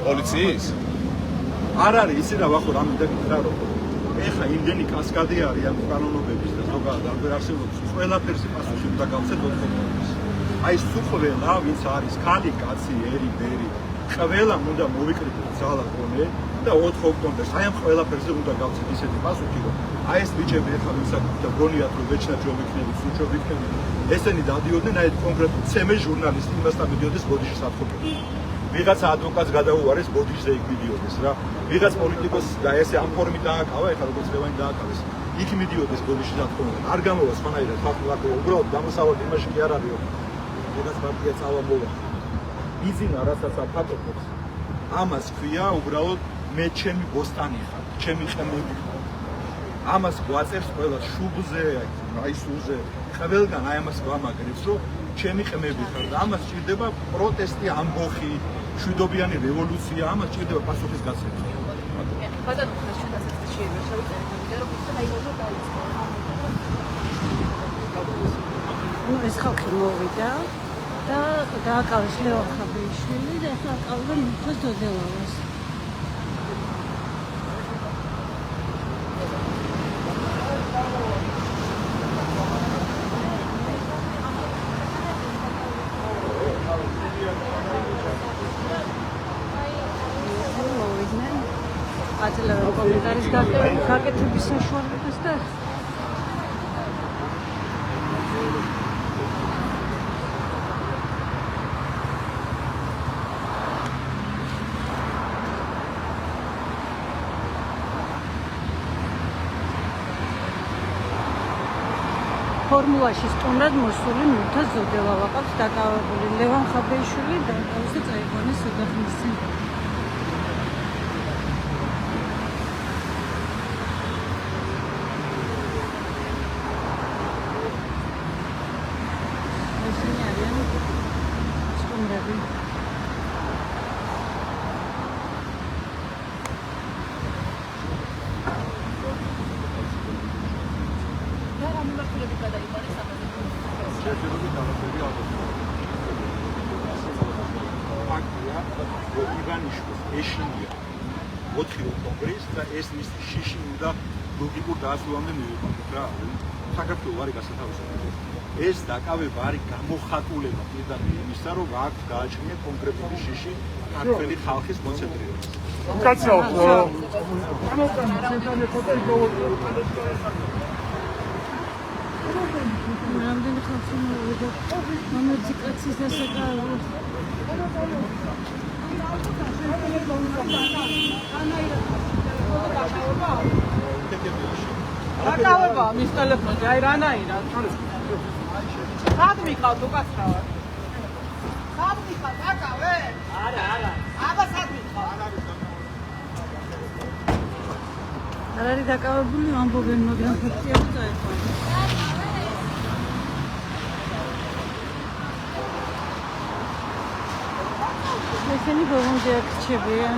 პოლიციის? არ არის ისი რა ვახო რამე და რომ ეხა იმდენი კასკადი არის ამ კანონობების და ზოგადად არ არსებობს ყველაფერს პასუხი უნდა გავცეთ ოთხკომპონენტს. აი სუხველა ვინც არის ქალი, კაცი, ერი, ბერი, ყველამ უნდა მოვიკრიბოთ ძალა გონე და 4 ოქტომბერს აი ამ ყველაფერზე უნდა გავცეთ ისეთი პასუხი რომ აი ეს ბიჭები ეხლა ვისაკუთრებთ და გონიათ რომ ვეჩნაჯო ვიქნები, სუჩო ვიქნები, ესენი დადიოდნენ აი კონკრეტულ ცემე ჟურნალისტი იმასთან მიდიოდეს ბოდიში სათხოვებაში. ვიღაცა ადვოკატს გადაუარეს ბოდიშზე იქ მიდიოდეს რა. ვიღაც პოლიტიკოსს და ესე ამ ფორმით დააკავა, ეხლა როგორც ლევანი დააკავეს. იქ მიდიოდეს ბოდიში სათხოვებაში. არ გამოვა სხვანაირად ხალხი უბრალოდ გამოსავალი იმაში კი არ არის რომ ვიღაც პარტია წავამოვა. იზინა რასაც აფატობებს. ამას ქვია უბრალოდ მე ჩემი ბოსტანი ხარ, ჩემი ყმები ხარ. ამას გვაწევს ყველა შუბზე, აი სულზე, ყველგან აი ამას გვამაგრებს, რომ ჩემი ყმები ხარ და ამას ჭირდება პროტესტი, ამბოხი, მშვიდობიანი რევოლუცია, ამას ჭირდება პასუხის გაცემა. ბატონო, შედასაწყისში შევიწერეთ, რომ ის დაიწყო დაიწყო. ეს ხალხი მოვიდა და დააკავეს ლევან ხაბეიშვილი და ახლა აკავებენ მუხტას დოდელავას. აწლევენ კომენტარის გაკეთების საშუალებას და ფორმულაში სტუმრად მოსული მურთა ზოდელავა ყავს დაკავებული ლევან ხაბეიშვილი და თავისი წაიყვანეს სოდახნისცენ. ივანიშვილს ეშინია 4 ოქტომბრის და ეს მის შიში უნდა ლოგიკურ დაასრულამდე მივიყვანოთ რა. საქართველოს არის გასათავისუფლებელი. ეს დაკავება არის გამოხატულება პირდაპირ იმისა, რომ აქვს გააჩნია კონკრეტული შიში ქართველი ხალხის კონცენტრირებას. კაცო, რამდენი ხალხი მოვიდა მომეციკაცის დასაკავებლად. დაკავება მის ტელეფონზე, აი რანაირად. სად მიყავთ უკაცრავად? სად მიყავთ დაკავე? არა. აბა სად მიყავთ? არ არის დაკავებული ამბობენ, მაგრამ ფაქტია რომ წაიყვანეს. ესენი ბოლომდე აქ რჩებიან.